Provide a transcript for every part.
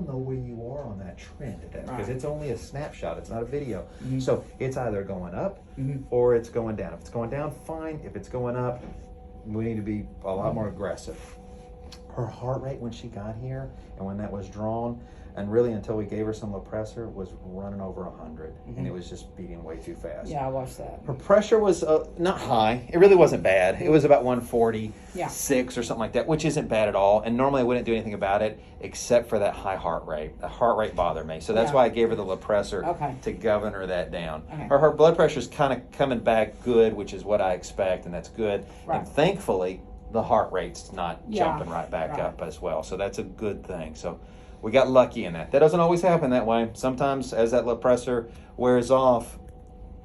know where you are on that trend because Right. it's only a snapshot. It's not a video. Mhm. So it's either going up Mhm. or it's going down. If it's going down, fine. If it's going up, we need to be a lot more aggressive. Her heart rate when she got here and when that was drawn, and really until we gave her some Lopressor, was running over 100, and it was just beating way too fast. Yeah, I watched that. Her pressure was not high. It really wasn't bad. It was about 146 Yeah. or something like that, which isn't bad at all. And normally I wouldn't do anything about it except for that high heart rate. The heart rate bothered me. So that's Yeah. why I gave her the Lopressor Okay. to govern her that down. Okay. Her blood pressure's kind of coming back good, which is what I expect, and that's good. Right. And thankfully, the heart rate's not Yeah. jumping right back Right. up as well. So that's a good thing. So we got lucky in that. That doesn't always happen that way. Sometimes as that Lopressor wears off,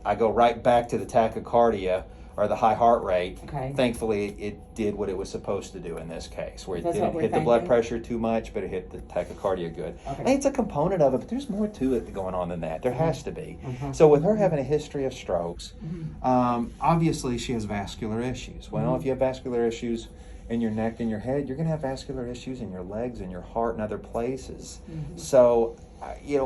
I go right back to the tachycardia or the high heart rate. Okay. Thankfully, it did what it was supposed to do in this case, where it That's what didn't we're hit the blood thinking. pressure too much, but it hit the tachycardia good. Okay. And it's a component of it, but there's more to it going on than that. There has to be. Mhm. So with her having a history of strokes, Mm-hmm. obviously she has vascular issues. Well, if you have vascular issues in your neck and your head, you're going to have vascular issues in your legs and your heart and other places. So,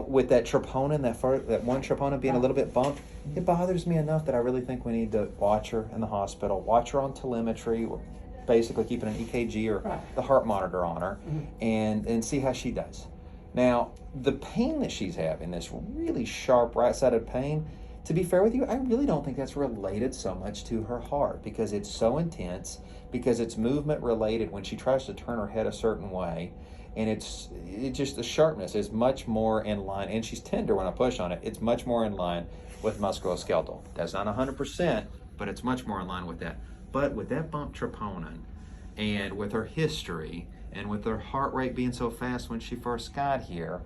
with that troponin, that one troponin being a little bit bumped, it bothers me enough that I really think we need to watch her in the hospital, watch her on telemetry, or basically keeping an EKG or Right. the heart monitor on her, and see how she does. Now, the pain that she's having, this really sharp right-sided pain, to be fair with you, I really don't think that's related so much to her heart because it's so intense, because it's movement related when she tries to turn her head a certain way, and it just the sharpness is much more in line, and she's tender when I push on it. It's much more in line with musculoskeletal. That's not 100%, but it's much more in line with that. But with that bump troponin, and with her history, and with her heart rate being so fast when she first got here,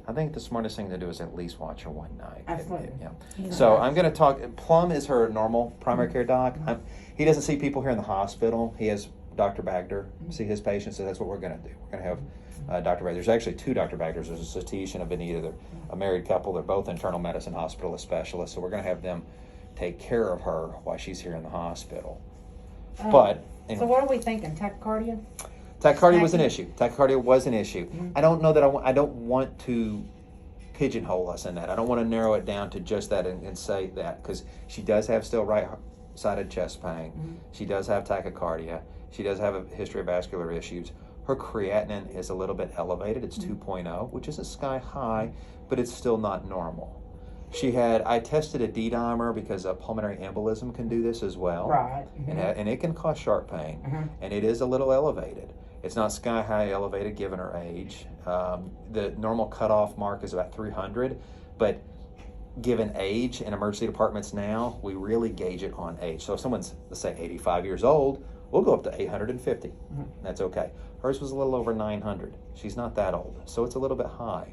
I think the smartest thing to do is at least watch her one night. Absolutely. Yeah. So I'm going to talk. Plum is her normal primary care doc. He doesn't see people here in the hospital. He has Dr. Bagder see his patients, so that's what we're going to do. We're going to have Dr. Bagder. There's actually two Dr. Bagders. There's a Satish and a Benita. They're a married couple. They're both internal medicine hospitalist specialists, so we're going to have them take care of her while she's here in the hospital. But anyway. So what are we thinking? Tachycardia? Tachycardia was an issue. Tachycardia was an issue. I don't know that I don't want to pigeonhole us in that. I don't want to narrow it down to just that and say that, because she does have still right-sided chest pain. She does have tachycardia. She does have a history of vascular issues. Her creatinine is a little bit elevated. It's 2.0, which isn't sky high, but it's still not normal. I tested a D-dimer because a pulmonary embolism can do this as well. Right. And it can cause sharp pain. And it is a little elevated. It's not sky high elevated given her age. The normal cutoff mark is about 300, but given age in emergency departments now, we really gauge it on age. So if someone's, let's say, 85 years old, we'll go up to 850. That's okay. Hers was a little over 900. She's not that old, so it's a little bit high.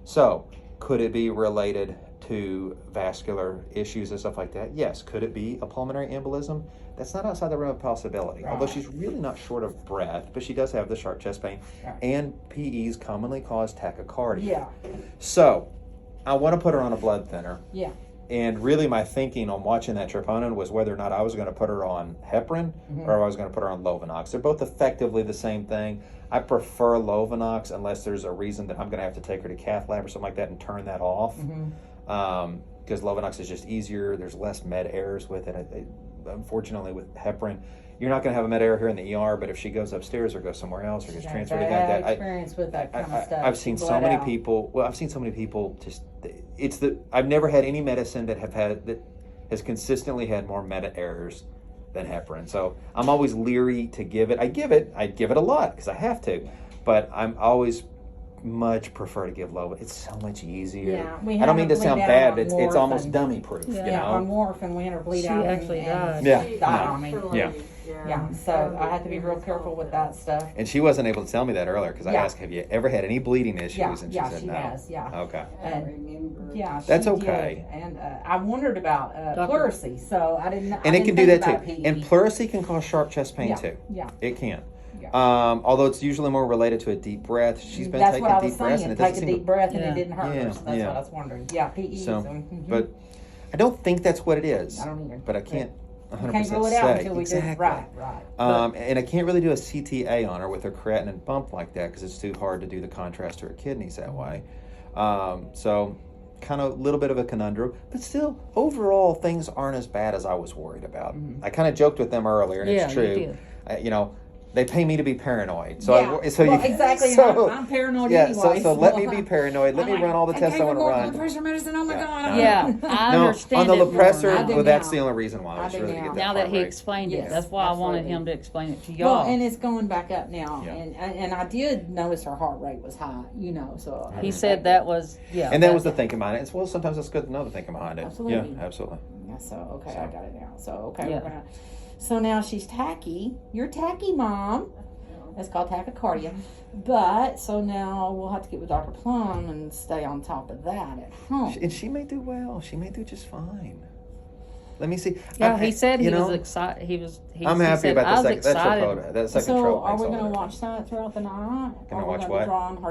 So could it be related to vascular issues and stuff like that? Yes. Could it be a pulmonary embolism? That's not outside the realm of possibility. Although she's really not short of breath, but she does have the sharp chest pain, and PEs commonly cause tachycardia. Yeah. So I want to put her on a blood thinner. Yeah. And really my thinking on watching that troponin was whether or not I was going to put her on heparin or I was going to put her on Lovenox. They're both effectively the same thing. I prefer Lovenox unless there's a reason that I'm going to have to take her to cath lab or something like that and turn that off. Because Lovenox is just easier. There's less med errors with it. Unfortunately, with heparin, you're not going to have a med error here in the ER, but if she goes upstairs or goes somewhere else or gets transferred to that, experience with that kind of stuff. I've seen so many people. Well, I've seen so many people just. I've never had any medicine that has consistently had more meta errors than heparin. So I'm always leery to give it. I give it a lot because I have to, but I'm always much prefer to give Lova. It's so much easier. Yeah, I don't mean to sound bad, but it's almost dummy proof. Yeah, on warfarin we had her bleed out. She actually died. Yeah. She died on me. Yeah. Yeah, so I had to be real careful with that stuff. And she wasn't able to tell me that earlier because I asked, have you ever had any bleeding issues? Yeah, and she said she no. has, yeah. Okay. And, yeah, That's she okay. did. And I wondered about pleurisy, so I didn't. And it can do that too. PE. And pleurisy can cause sharp chest pain too. Yeah. It can. Yeah. Although it's usually more related to a deep breath. She's been That's taking what I deep was breaths, saying. and it doesn't Take a seem deep breath, and it Yeah. didn't hurt her. So that's what I was wondering. Yeah, PE. So, but I don't think that's what it is. I don't either. But I can't 100% can't rule it out say. until we do Exactly. right. And I can't really do a CTA on her with her creatinine bump like that because it's too hard to do the contrast to her kidneys that way. So kind of a little bit of a conundrum, but still, overall, things aren't as bad as I was worried about. I kind of joked with them earlier, and it's true. You know, they pay me to be paranoid. So, exactly. So, I'm paranoid yeah, anyway. so let me be paranoid. Let me run all the tests I want to run. Blood pressure medicine. Oh my God. Yeah, I understand on the it more Lopressor, now. well, that's the only reason why I was I do really to get that Now that heart he rate. explained it, Yes, that's why I wanted absolutely. him to explain it to y'all. Well, and it's going back up now, Yeah. and I did notice her heart rate was high. You know, so He said that was, And that was the thinking behind it. It's, well, sometimes it's good to know the thinking behind it. Absolutely. Yeah, absolutely. Yeah, so okay, I got it now. So okay, Yeah. we're gonna. So now she's tacky. You're tacky, Mom. That's called tachycardia. But so now we'll have to get with Dr. Plum and stay on top of that at home. And she may do well. She may do just fine. Let me see. Yeah, he said he you know, was excited. I'm happy said, about I the was second. excited. That second So trope are makes we all going to the watch that throughout the night? Gonna Are we watch gonna what? be drawing her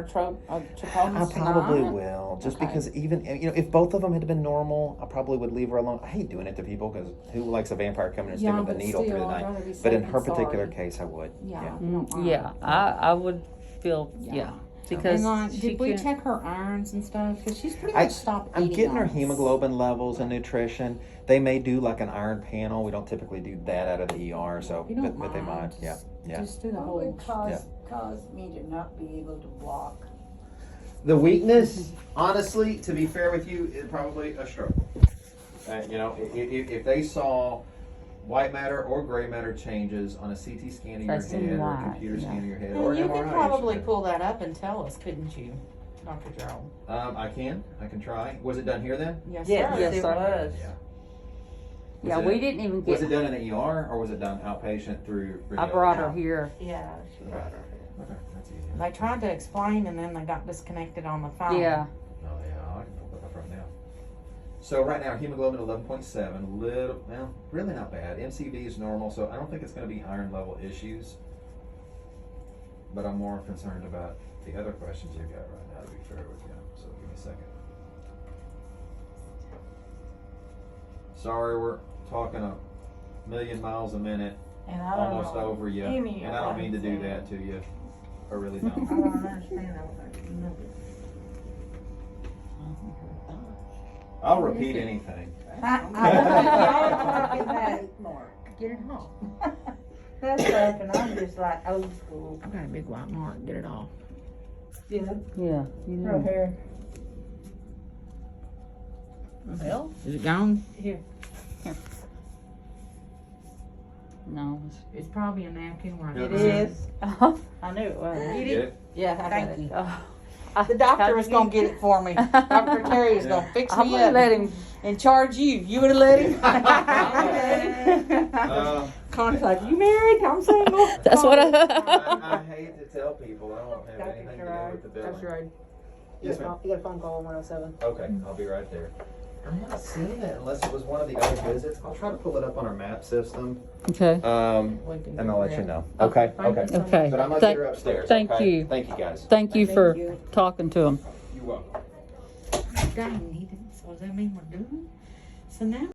I probably tonight? will, just Okay. because even if both of them had been normal, I probably would leave her alone. I hate doing it to people because who likes a vampire coming and sticking Yeah, with a but needle through still, the I'd night? rather be But in safe her than particular sorry. case, I would. Yeah. Yeah. I don't mind. Yeah, I would feel, yeah. Because And like, she did we can't- check her irons and stuff? Because she's pretty I- much stopped I'm eating getting her irons. hemoglobin levels and nutrition. They may do like an iron panel. We don't typically do that out of the ER, so You don't but they might. mind. Yeah, yeah. Just do the What whole. would cause me to not be able to walk? The weakness, honestly, to be fair with you, is probably a stroke. You know, if they saw white matter or gray matter changes on a CT scan of your That's in head or a white, computer yeah. scan of your head Well, or you an could MRI, probably sure. pull that up and tell us, couldn't you, Dr. Gerald? I can try. Was it done here then? Yes, Yes, sir. Yes, it sir. was. Yeah. Yeah, we didn't even Was get, it done in the ER or was it done outpatient through? I brought her here. Yeah, she brought her. Okay, that's easy. They tried to explain and then they got disconnected on the phone. Yeah, Oh yeah, I can pull that up right now. So right now, hemoglobin 11.7, well, really not bad. MCV is normal, so I don't think it's going to be iron level issues. But I'm more concerned about the other questions you got right now, to be fair with you. So give me a second. Sorry, we're talking a million miles a minute, And I don't almost know over you, any and of I don't mean to do them. that to you. I really I don't. don't understand all that. I'll repeat anything. Get it home. That's stuff, and I'm just like old school. I got a big white mark. Get it off. Yeah, yeah. You right know. here. Well, Is it gone? no. It's probably a napkin right It there. is. I knew it was. Get it? Yeah, I got Thank it. you. The doctor was gonna get it for me. Dr. Terry was gonna fix I'm me gonna up let him. and charge you. You would have let him? Uh, Connor's like, you married? I'm single. That's what I hate to tell people I don't have Dr. anything to do Gerard. with the billing. That's right. Yes, ma'am. You got a phone call on 107. Okay, I'll be right there. I'm not seeing it unless it was one of the other visits. I'll try to pull it up on our map system, Okay. and I'll let you know. Okay, okay. Okay. But I'm gonna Thank- get her upstairs. thank okay? you. Thank you, guys. Thank you Thank for you. talking to him. You're welcome. Dang, he didn't. So does that mean we're doing? So now